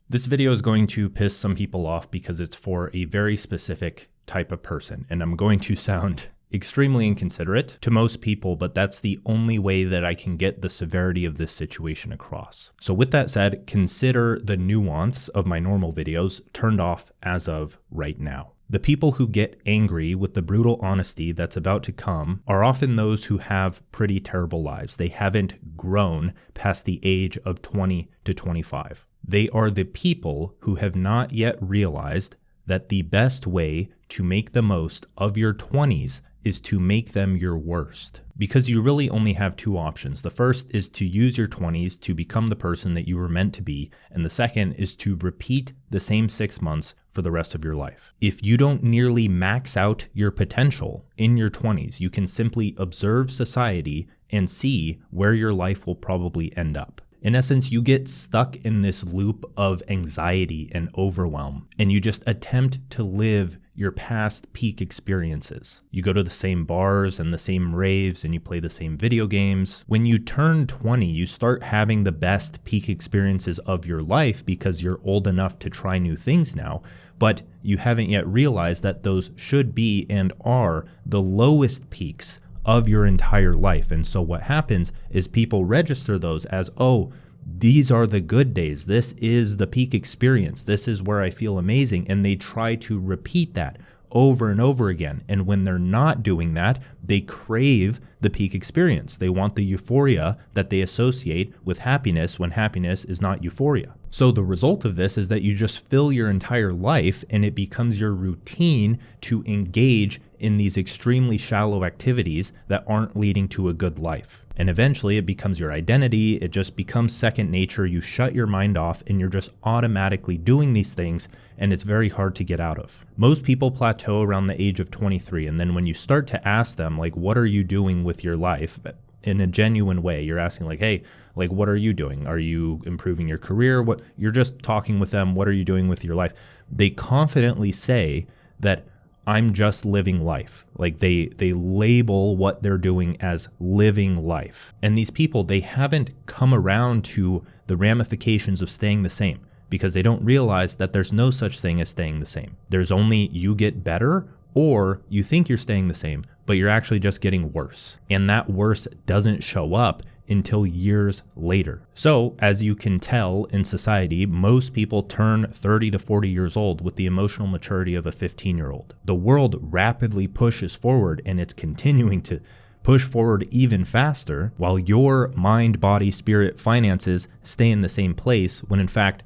This video is going to piss some people off because it's for a very specific type of person, and I'm going to sound extremely inconsiderate to most people, but that's the only way that I can get the severity of this situation across. So with that said, consider the nuance of my normal videos turned off as of right now. The people who get angry with the brutal honesty that's about to come are often those who have pretty terrible lives. They haven't grown past the age of 20 to 25. They are the people who have not yet realized that the best way to make the most of your 20s is to make them your worst. Because you really only have two options. The first is to use your 20s to become the person that you were meant to be, and the second is to repeat the same 6 months for the rest of your life. If you don't nearly max out your potential in your 20s, you can simply observe society and see where your life will probably end up. In essence, you get stuck in this loop of anxiety and overwhelm, and you just attempt to live your past peak experiences. You go to the same bars and the same raves, and you play the same video games. When you turn 20, you start having the best peak experiences of your life because you're old enough to try new things now, but you haven't yet realized that those should be and are the lowest peaks of your entire life. And so what happens is people register those as, oh, these are the good days. This is the peak experience. This is where I feel amazing. And they try to repeat that over and over again. And when they're not doing that, they crave the peak experience. They want the euphoria that they associate with happiness when happiness is not euphoria. So the result of this is that you just fill your entire life and it becomes your routine to engage in these extremely shallow activities that aren't leading to a good life. And eventually it becomes your identity. It just becomes second nature. You shut your mind off and you're just automatically doing these things, and it's very hard to get out of. Most people plateau around the age of 23. And then when you start to ask them, like, what are you doing with your life? In a genuine way, you're asking like, hey, like, what are you doing? Are you improving your career? What you're just talking with them. What are you doing with your life? They confidently say that I'm just living life. Like they label what they're doing as living life. And these people, they haven't come around to the ramifications of staying the same because they don't realize that there's no such thing as staying the same. There's only you get better, or you think you're staying the same, but you're actually just getting worse. And that worse doesn't show up until years later. So as you can tell in society, most people turn 30 to 40 years old with the emotional maturity of a 15-year-old. The world rapidly pushes forward, and it's continuing to push forward even faster while your mind, body, spirit, finances stay in the same place, when in fact,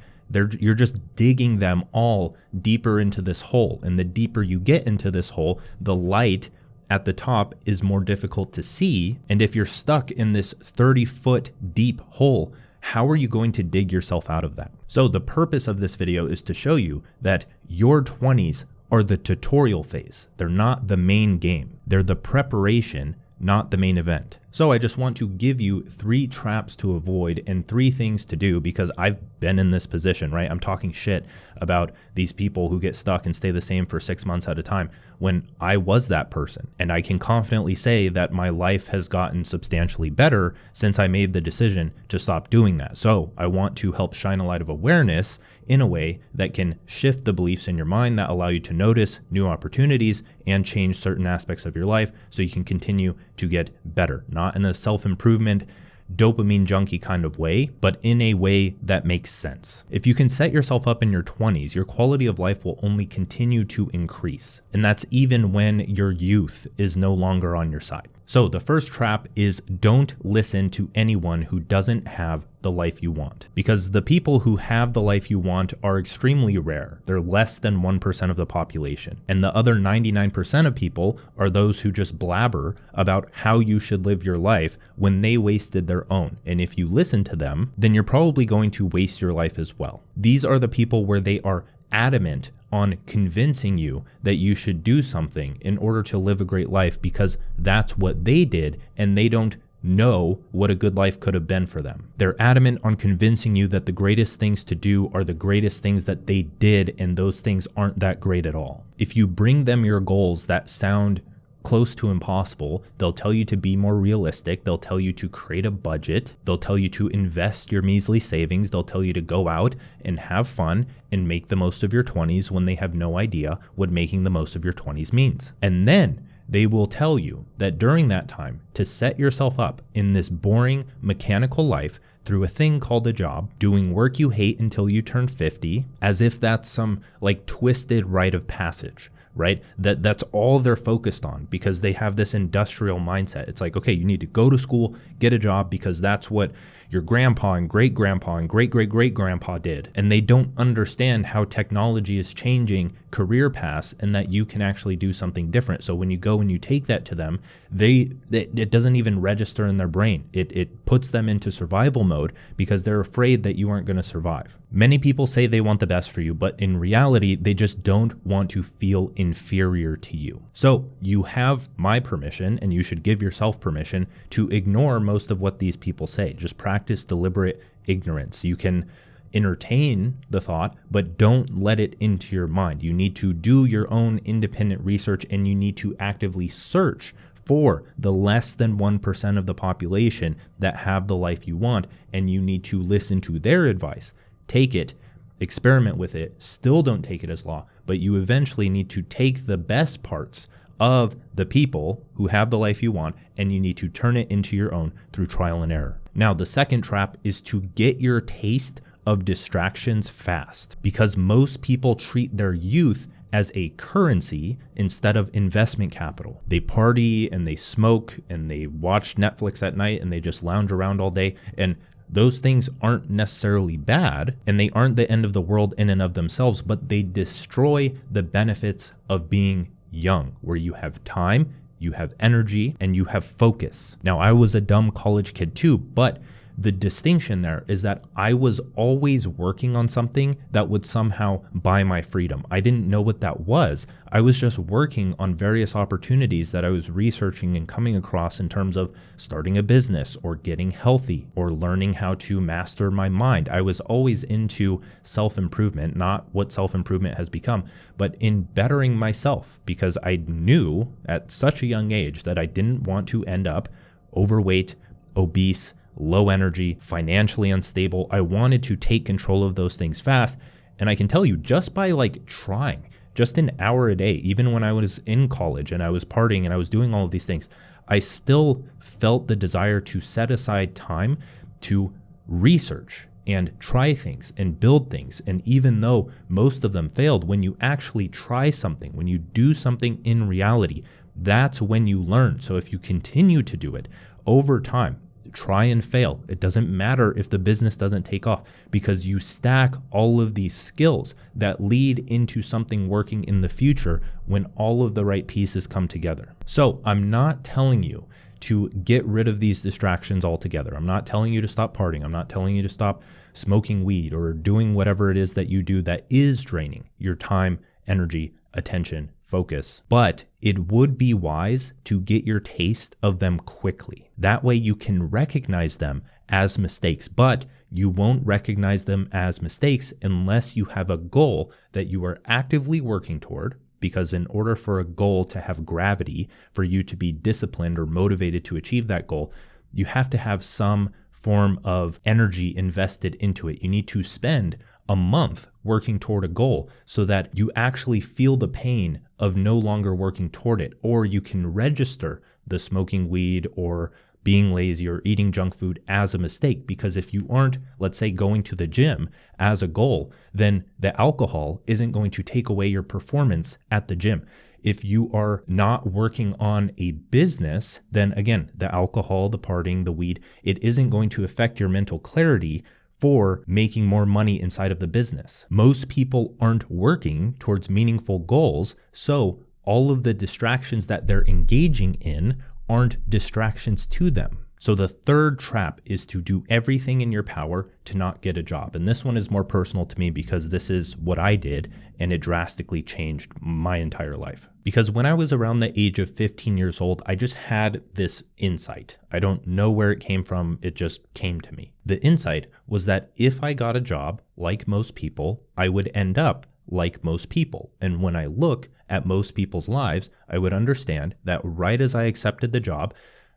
you're just digging them all deeper into this hole. And the deeper you get into this hole, the light at the top is more difficult to see. And if you're stuck in this 30-foot deep hole, how are you going to dig yourself out of that? So the purpose of this video is to show you that your 20s are the tutorial phase. They're not the main game. They're the preparation, not the main event. So I just want to give you 3 traps to avoid and 3 things to do, because I've been in this position, right? I'm talking shit about these people who get stuck and stay the same for 6 months at a time when I was that person. And I can confidently say that my life has gotten substantially better since I made the decision to stop doing that. So I want to help shine a light of awareness in a way that can shift the beliefs in your mind that allow you to notice new opportunities and change certain aspects of your life so you can continue to get better. Not in a self-improvement, dopamine junkie kind of way, but in a way that makes sense. If you can set yourself up in your 20s, your quality of life will only continue to increase. And that's even when your youth is no longer on your side. So the first trap is don't listen to anyone who doesn't have the life you want, because the people who have the life you want are extremely rare. They're less than 1% of the population. And the other 99% of people are those who just blabber about how you should live your life when they wasted their own. And if you listen to them, then you're probably going to waste your life as well. These are the people where they are adamant on convincing you that you should do something in order to live a great life because that's what they did, and they don't know what a good life could have been for them. They're adamant on convincing you that the greatest things to do are the greatest things that they did, and those things aren't that great at all. If you bring them your goals that sound close to impossible. They'll tell you to be more realistic. They'll tell you to create a budget. They'll tell you to invest your measly savings. They'll tell you to go out and have fun and make the most of your 20s when they have no idea what making the most of your 20s means. And then they will tell you that during that time to set yourself up in this boring mechanical life through a thing called a job, doing work you hate until you turn 50, as if that's some like twisted rite of passage, right? That's all they're focused on because they have this industrial mindset. It's like, okay, you need to go to school, get a job because that's what your grandpa and great-grandpa and great-great-great-grandpa did. And they don't understand how technology is changing career paths and that you can actually do something different. So when you go and you take that to them, it doesn't even register in their brain. It puts them into survival mode because they're afraid that you aren't going to survive. Many people say they want the best for you, but in reality, they just don't want to feel inferior to you. So you have my permission, and you should give yourself permission to ignore most of what these people say. Just practice deliberate ignorance. You can entertain the thought, but don't let it into your mind. You need to do your own independent research, and you need to actively search for the less than 1% of the population that have the life you want, and you need to listen to their advice. Take it, experiment with it, still don't take it as law, but you eventually need to take the best parts of the people who have the life you want, and you need to turn it into your own through trial and error. Now, the second trap is to get your taste of distractions fast, because most people treat their youth as a currency instead of investment capital. They party and they smoke and they watch Netflix at night and they just lounge around all day. And those things aren't necessarily bad, and they aren't the end of the world in and of themselves, but they destroy the benefits of being young, where you have time, you have energy, and you have focus. Now, I was a dumb college kid too, but the distinction there is that I was always working on something that would somehow buy my freedom. I didn't know what that was. I was just working on various opportunities that I was researching and coming across in terms of starting a business or getting healthy or learning how to master my mind. I was always into self-improvement, not what self-improvement has become, but in bettering myself, because I knew at such a young age that I didn't want to end up overweight, obese, low energy, financially unstable. I wanted to take control of those things fast. And I can tell you, just by trying, just an hour a day, even when I was in college and I was partying and I was doing all of these things, I still felt the desire to set aside time to research and try things and build things. And even though most of them failed, when you actually try something, when you do something in reality, that's when you learn. So if you continue to do it over time, try and fail. It doesn't matter if the business doesn't take off, because you stack all of these skills that lead into something working in the future when all of the right pieces come together. So I'm not telling you to get rid of these distractions altogether. I'm not telling you to stop partying. I'm not telling you to stop smoking weed or doing whatever it is that you do that is draining your time, energy, attention, focus. But it would be wise to get your taste of them quickly. That way you can recognize them as mistakes, but you won't recognize them as mistakes unless you have a goal that you are actively working toward. Because in order for a goal to have gravity, for you to be disciplined or motivated to achieve that goal, you have to have some form of energy invested into it. You need to spend a month working toward a goal so that you actually feel the pain of no longer working toward it, or you can register the smoking weed or being lazy or eating junk food as a mistake. Because if you aren't, let's say, going to the gym as a goal, then the alcohol isn't going to take away your performance at the gym. If you are not working on a business, then again, the alcohol, the partying, the weed, it isn't going to affect your mental clarity for making more money inside of the business. Most people aren't working towards meaningful goals, so all of the distractions that they're engaging in aren't distractions to them. So the third trap is to do everything in your power to not get a job. And this one is more personal to me because this is what I did, and it drastically changed my entire life. Because when I was around the age of 15 years old, I just had this insight. I don't know where it came from. It just came to me. The insight was that if I got a job, like most people, I would end up like most people. And when I look at most people's lives, I would understand that right as I accepted the job,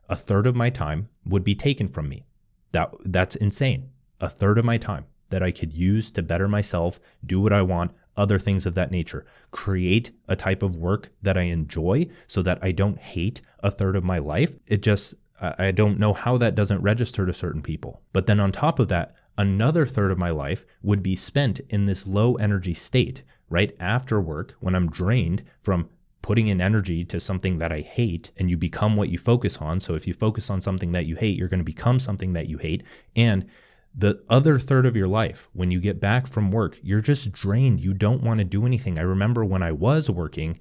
a third of my time would be taken from me. That's insane. A third of my time that I could use to better myself, do what I want, other things of that nature, create a type of work that I enjoy so that I don't hate a third of my life. I don't know how that doesn't register to certain people. But then on top of that, another third of my life would be spent in this low energy state, right after work, when I'm drained from putting in energy to something that I hate, and you become what you focus on. So if you focus on something that you hate, you're going to become something that you hate. And the other third of your life, when you get back from work, you're just drained. You don't want to do anything. I remember when I was working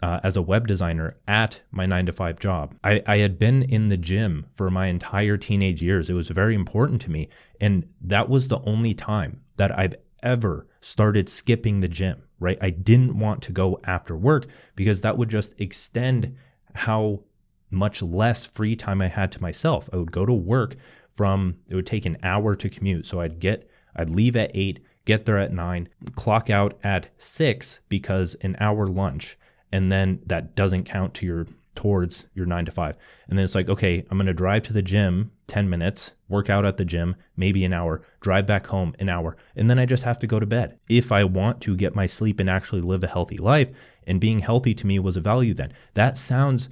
as a web designer at my 9-to-5 job, I had been in the gym for my entire teenage years. It was very important to me. And that was the only time that I've ever started skipping the gym, right? I didn't want to go after work because that would just extend how much less free time I had to myself. I would go to work it would take an hour to commute. So I'd leave at 8, get there at 9, clock out at 6 because an hour lunch. And then that doesn't count towards your 9-to-5. And then it's like, okay, I'm going to drive to the gym 10 minutes, work out at the gym, maybe an hour, drive back home an hour. And then I just have to go to bed. If I want to get my sleep and actually live a healthy life, and being healthy to me was a value then. That sounds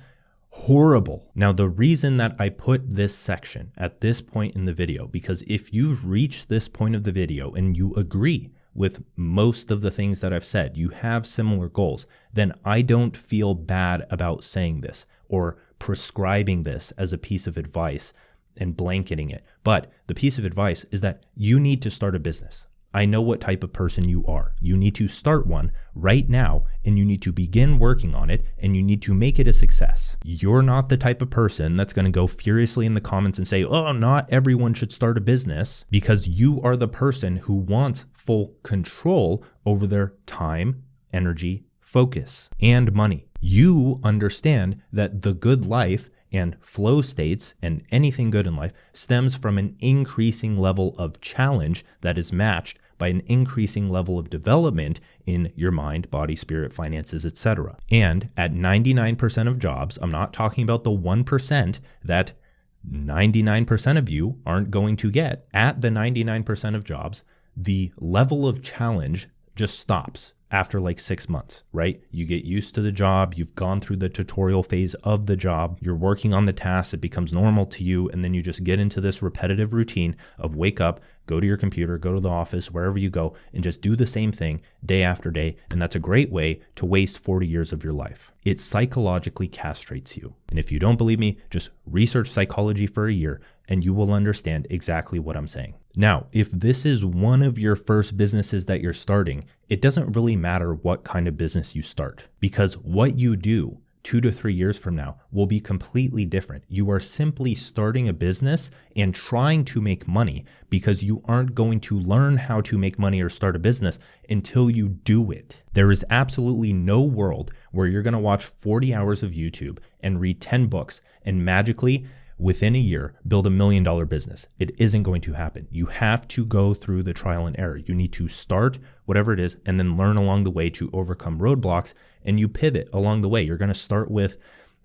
horrible. Now, the reason that I put this section at this point in the video, because if you've reached this point of the video and you agree with most of the things that I've said, you have similar goals, then I don't feel bad about saying this or prescribing this as a piece of advice and blanketing it. But the piece of advice is that you need to start a business. I know what type of person you are. You need to start one right now, and you need to begin working on it, and you need to make it a success. You're not the type of person that's going to go furiously in the comments and say, oh, not everyone should start a business, because you are the person who wants full control over their time, energy, focus, and money. You understand that the good life and flow states and anything good in life stems from an increasing level of challenge that is matched by an increasing level of development in your mind, body, spirit, finances, etc. And at 99% of jobs, I'm not talking about the 1% that 99% of you aren't going to get. At the 99% of jobs, the level of challenge just stops after like 6 months, right? You get used to the job, you've gone through the tutorial phase of the job, you're working on the tasks, it becomes normal to you, and then you just get into this repetitive routine of wake up, go to your computer, go to the office, wherever you go, and just do the same thing day after day. And that's a great way to waste 40 years of your life. It psychologically castrates you. And if you don't believe me, just research psychology for a year and you will understand exactly what I'm saying. Now, if this is one of your first businesses that you're starting, it doesn't really matter what kind of business you start, because what you do 2 to 3 years from now will be completely different. You are simply starting a business and trying to make money because you aren't going to learn how to make money or start a business until you do it. There is absolutely no world where you're going to watch 40 hours of YouTube and read 10 books and magically within a year build $1 million business. It isn't going to happen. You have to go through the trial and error. You need to start whatever it is and then learn along the way to overcome roadblocks, and you pivot along the way. You're going to start with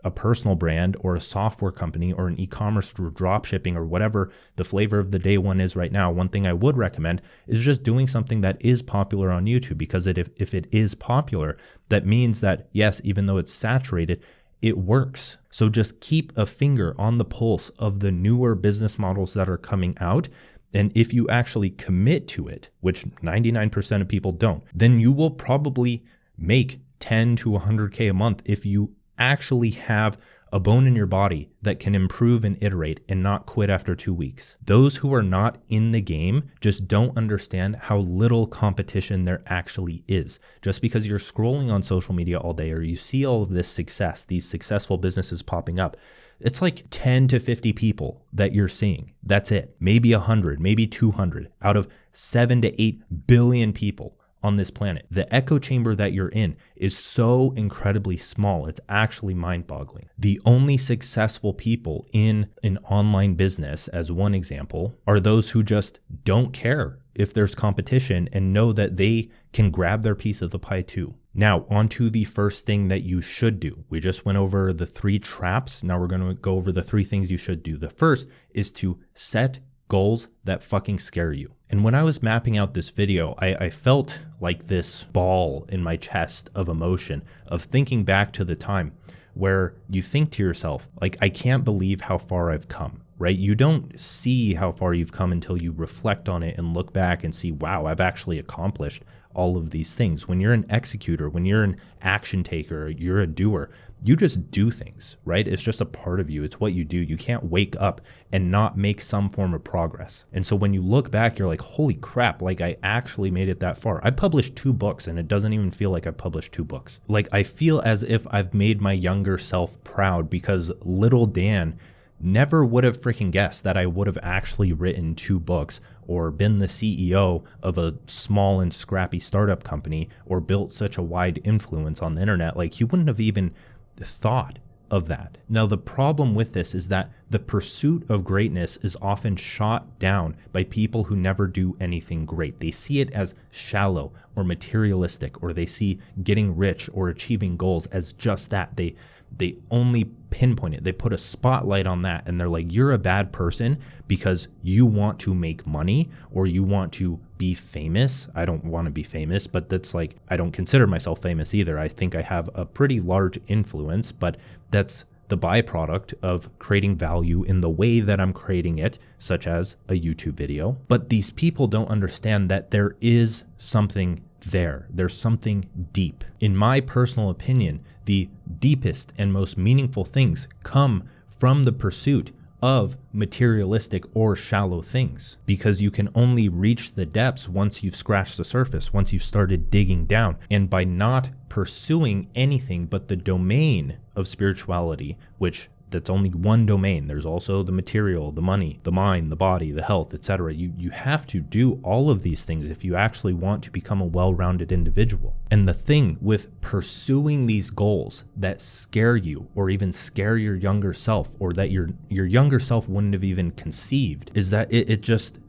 a personal brand or a software company or an e-commerce or drop shipping or whatever the flavor of the day one is right now. One thing I would recommend is just doing something that is popular on YouTube, because if it is popular, that means that yes, even though it's saturated, it works. So just keep a finger on the pulse of the newer business models that are coming out. And if you actually commit to it, which 99% of people don't, then you will probably make 10 to 100K a month if you actually have a bone in your body that can improve and iterate and not quit after 2 weeks. Those who are not in the game just don't understand how little competition there actually is. Just because you're scrolling on social media all day or you see all of this success, these successful businesses popping up, it's like 10 to 50 people that you're seeing. That's it. Maybe 100, maybe 200 out of 7 to 8 billion people on this planet. The echo chamber that you're in is so incredibly small. It's actually mind-boggling. The only successful people in an online business, as one example, are those who just don't care if there's competition and know that they can grab their piece of the pie too. Now, on to the first thing that you should do. We just went over the 3 traps. Now we're going to go over the 3 things you should do. The first is to set goals that fucking scare you. And when I was mapping out this video, I felt like this ball in my chest of emotion, of thinking back to the time where you think to yourself, like, I can't believe how far I've come, right? You don't see how far you've come until you reflect on it and look back and see, wow, I've actually accomplished all of these things. When you're an executor, when you're an action taker, you're a doer, you just do things, right? It's just a part of you. It's what you do. You can't wake up and not make some form of progress. And so when you look back, you're like, holy crap, like I actually made it that far. I published 2 books and it doesn't even feel like I published 2 books. Like I feel as if I've made my younger self proud, because little Dan never would have freaking guessed that I would have actually written 2 books or been the CEO of a small and scrappy startup company or built such a wide influence on the internet. Like he wouldn't have even thought of that. Now, the problem with this is that the pursuit of greatness is often shot down by people who never do anything great. They see it as shallow or materialistic, or they see getting rich or achieving goals as just that. They only pinpoint it. They put a spotlight on that and they're like, you're a bad person because you want to make money or you want to be famous. I don't want to be famous, but that's like, I don't consider myself famous either. I think I have a pretty large influence, but that's the byproduct of creating value in the way that I'm creating it, such as a YouTube video. But these people don't understand that there is something there. There's something deep. In my personal opinion, the deepest and most meaningful things come from the pursuit of materialistic or shallow things, because you can only reach the depths once you've scratched the surface, once you've started digging down. And by not pursuing anything but the domain of spirituality, which that's only one domain. There's also the material, the money, the mind, the body, the health, etc. You have to do all of these things if you actually want to become a well-rounded individual. And the thing with pursuing these goals that scare you, or even scare your younger self, or that your younger self wouldn't have even conceived, is that it just,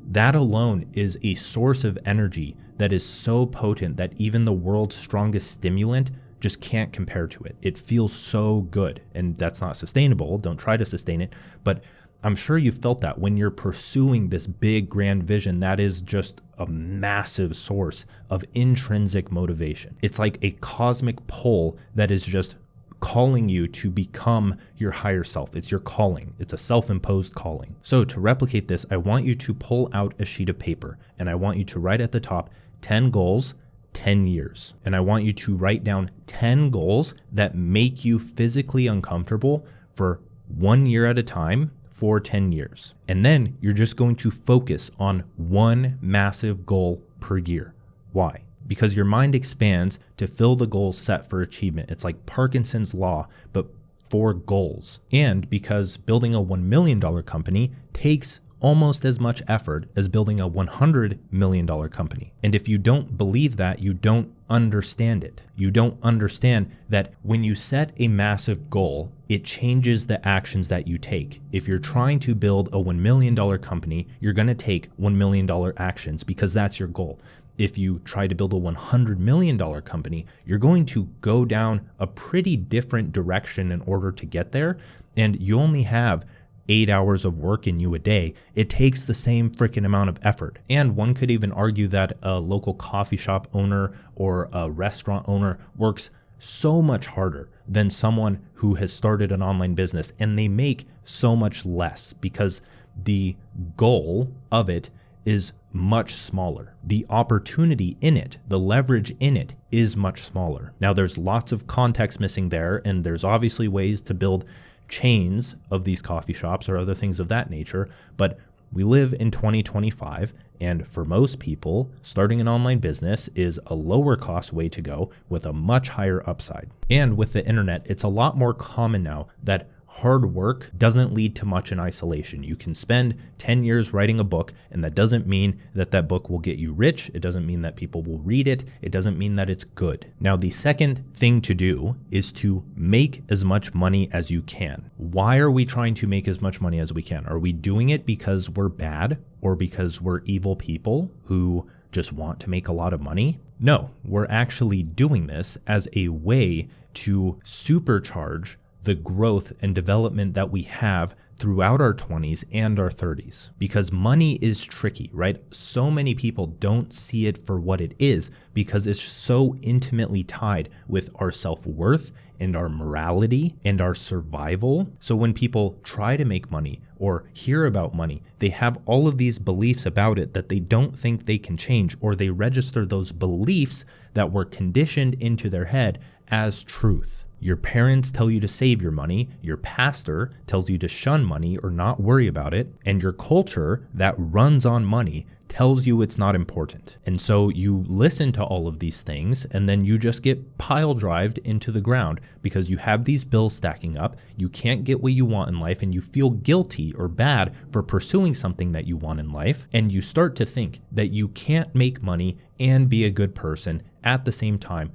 that alone is a source of energy that is so potent that even the world's strongest stimulant just can't compare to it. It feels so good, and that's not sustainable. Don't try to sustain it, but I'm sure you felt that when you're pursuing this big grand vision, that is just a massive source of intrinsic motivation. It's like a cosmic pull that is just calling you to become your higher self. It's your calling. It's a self-imposed calling. So to replicate this, I want you to pull out a sheet of paper, and I want you to write at the top 10 goals, 10 years. And I want you to write down 10 goals that make you physically uncomfortable for 1 year at a time for 10 years. And then you're just going to focus on one massive goal per year. Why? Because your mind expands to fill the goals set for achievement. It's like Parkinson's law, but for goals. And because building a $1 million company takes almost as much effort as building a $100 million company. And if you don't believe that, you don't understand it. You don't understand that when you set a massive goal, it changes the actions that you take. If you're trying to build a $1 million company, you're going to take $1 million actions because that's your goal. If you try to build a $100 million company, you're going to go down a pretty different direction in order to get there. And you only have 8 hours of work in you a day. It takes the same freaking amount of effort. And one could even argue that a local coffee shop owner or a restaurant owner works so much harder than someone who has started an online business, and they make so much less because the goal of it is much smaller. The opportunity in it, the leverage in it is much smaller. Now there's lots of context missing there, and there's obviously ways to build chains of these coffee shops or other things of that nature, but we live in 2025, and for most people, starting an online business is a lower cost way to go with a much higher upside. And with the internet, it's a lot more common now that hard work doesn't lead to much in isolation. You can spend 10 years writing a book, and that doesn't mean that that book will get you rich. It doesn't mean that people will read it. It doesn't mean that it's good. Now, the second thing to do is to make as much money as you can. Why are we trying to make as much money as we can? Are we doing it because we're bad or because we're evil people who just want to make a lot of money? No, we're actually doing this as a way to supercharge the growth and development that we have throughout our 20s and our 30s. Because money is tricky, right? So many people don't see it for what it is because it's so intimately tied with our self-worth and our morality and our survival. So when people try to make money or hear about money, they have all of these beliefs about it that they don't think they can change, or they register those beliefs that were conditioned into their head as truth. Your parents tell you to save your money, your pastor tells you to shun money or not worry about it, and your culture that runs on money tells you it's not important. And so you listen to all of these things, and then you just get pile drived into the ground because you have these bills stacking up, you can't get what you want in life, and you feel guilty or bad for pursuing something that you want in life, and you start to think that you can't make money and be a good person at the same time.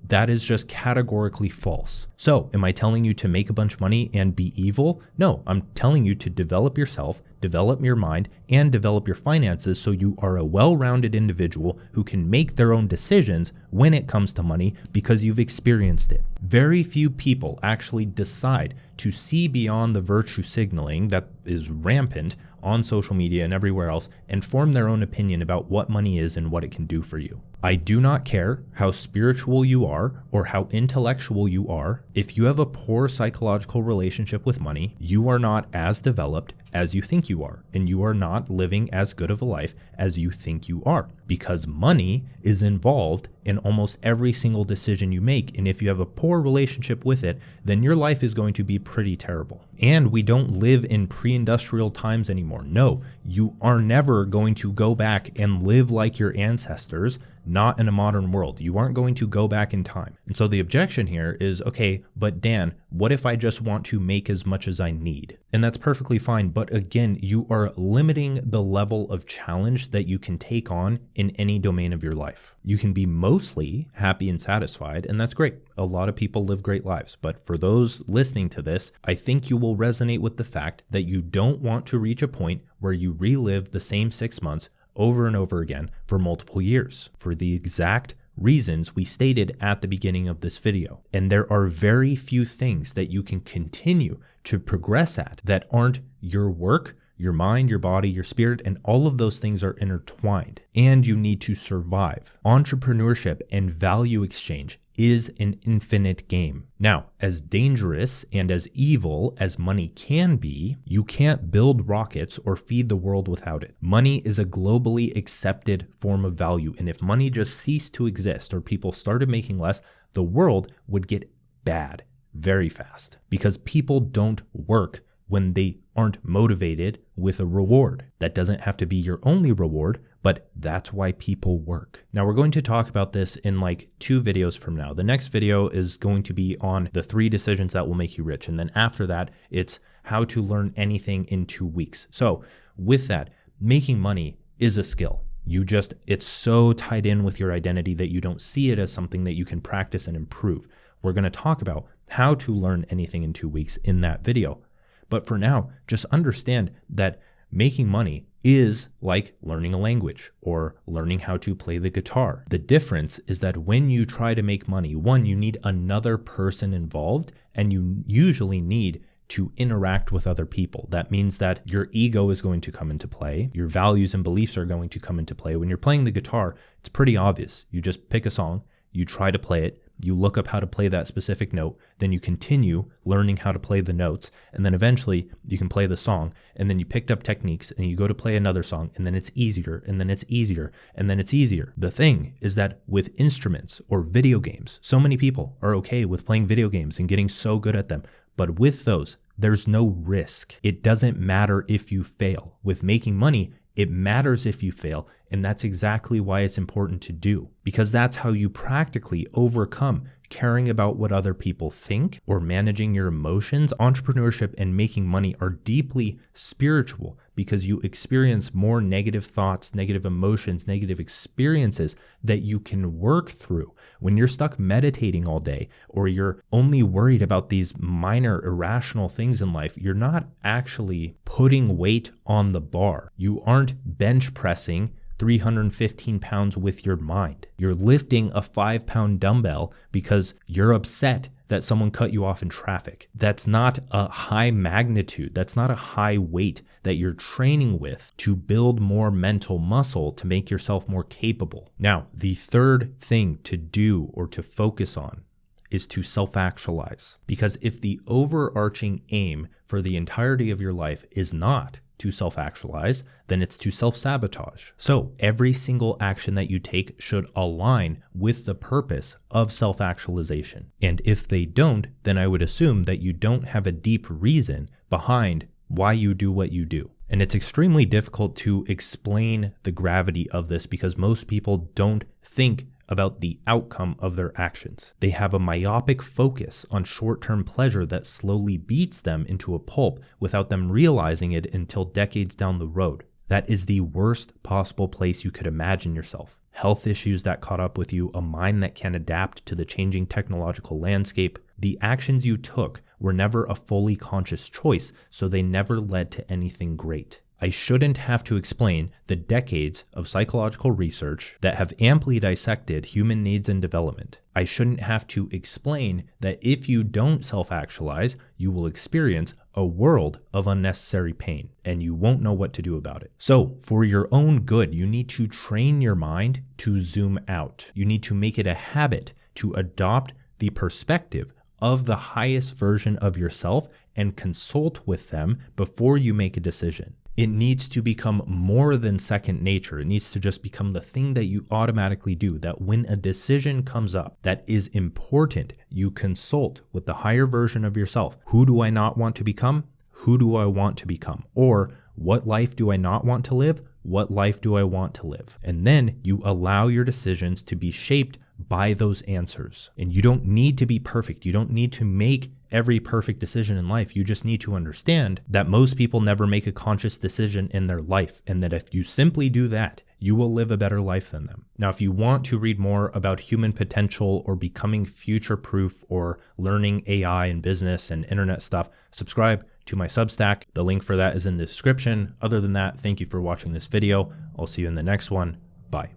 That is just categorically false. So am I telling you to make a bunch of money and be evil? No, I'm telling you to develop yourself, develop your mind, and develop your finances so you are a well-rounded individual who can make their own decisions when it comes to money because you've experienced it. Very few people actually decide to see beyond the virtue signaling that is rampant on social media and everywhere else and form their own opinion about what money is and what it can do for you. I do not care how spiritual you are or how intellectual you are. If you have a poor psychological relationship with money, you are not as developed as you think you are, and you are not living as good of a life as you think you are, because money is involved in almost every single decision you make. And if you have a poor relationship with it, then your life is going to be pretty terrible. And we don't live in pre-industrial times anymore. No, you are never going to go back and live like your ancestors, not in a modern world. You aren't going to go back in time. And so the objection here is, okay, but Dan, what if I just want to make as much as I need? And that's perfectly fine. But again, you are limiting the level of challenge that you can take on in any domain of your life. You can be mostly happy and satisfied, and that's great. A lot of people live great lives. But for those listening to this, I think you will resonate with the fact that you don't want to reach a point where you relive the same 6 months over and over again for multiple years, for the exact reasons we stated at the beginning of this video. And there are very few things that you can continue to progress at that aren't your work, your mind, your body, your spirit, and all of those things are intertwined. And you need to survive. Entrepreneurship and value exchange is an infinite game. Now, as dangerous and as evil as money can be, you can't build rockets or feed the world without it. Money is a globally accepted form of value. And if money just ceased to exist or people started making less, the world would get bad very fast because people don't work when they aren't motivated with a reward. That doesn't have to be your only reward, but that's why people work. Now we're going to talk about this in like 2 videos from now. The next video is going to be on the 3 decisions that will make you rich. And then after that, it's how to learn anything in 2 weeks. So with that, making money is a skill. It's so tied in with your identity that you don't see it as something that you can practice and improve. We're going to talk about how to learn anything in 2 weeks in that video. But for now, just understand that making money is like learning a language or learning how to play the guitar. The difference is that when you try to make money, one, you need another person involved, and you usually need to interact with other people. That means that your ego is going to come into play. Your values and beliefs are going to come into play. When you're playing the guitar, it's pretty obvious. You just pick a song, you try to play it, you look up how to play that specific note, then you continue learning how to play the notes, and then eventually you can play the song, and then you picked up techniques, and you go to play another song, and then it's easier, and then it's easier, and then it's easier. The thing is that with instruments or video games, so many people are okay with playing video games and getting so good at them, but with those, there's no risk. It doesn't matter if you fail. With making money, it matters if you fail, and that's exactly why it's important to do, because that's how you practically overcome caring about what other people think or managing your emotions. Entrepreneurship and making money are deeply spiritual because you experience more negative thoughts, negative emotions, negative experiences that you can work through. When you're stuck meditating all day or you're only worried about these minor irrational things in life, you're not actually putting weight on the bar. You aren't bench pressing 315 pounds with your mind. You're lifting a 5-pound dumbbell because you're upset that someone cut you off in traffic. That's not a high magnitude. That's not a high weight that you're training with to build more mental muscle to make yourself more capable. Now, the third thing to do or to focus on is to self-actualize. Because if the overarching aim for the entirety of your life is not to self-actualize, then it's to self-sabotage. So every single action that you take should align with the purpose of self-actualization. And if they don't, then I would assume that you don't have a deep reason behind why you do what you do. And it's extremely difficult to explain the gravity of this because most people don't think about the outcome of their actions. They have a myopic focus on short-term pleasure that slowly beats them into a pulp without them realizing it until decades down the road. That is the worst possible place you could imagine yourself. Health issues that caught up with you, a mind that can adapt to the changing technological landscape. The actions you took were never a fully conscious choice, so they never led to anything great. I shouldn't have to explain the decades of psychological research that have amply dissected human needs and development. I shouldn't have to explain that if you don't self-actualize, you will experience a world of unnecessary pain and you won't know what to do about it. So for your own good, you need to train your mind to zoom out. You need to make it a habit to adopt the perspective of the highest version of yourself and consult with them before you make a decision. It needs to become more than second nature. It needs to just become the thing that you automatically do, that when a decision comes up that is important, you consult with the higher version of yourself. Who do I not want to become? Who do I want to become? Or what life do I not want to live? What life do I want to live? And then you allow your decisions to be shaped by those answers. And you don't need to be perfect. You don't need to make every perfect decision in life. You just need to understand that most people never make a conscious decision in their life, and that if you simply do that, you will live a better life than them. Now, if you want to read more about human potential or becoming future-proof or learning AI and business and internet stuff, subscribe to my Substack. The link for that is in the description. Other than that, thank you for watching this video. I'll see you in the next one. Bye.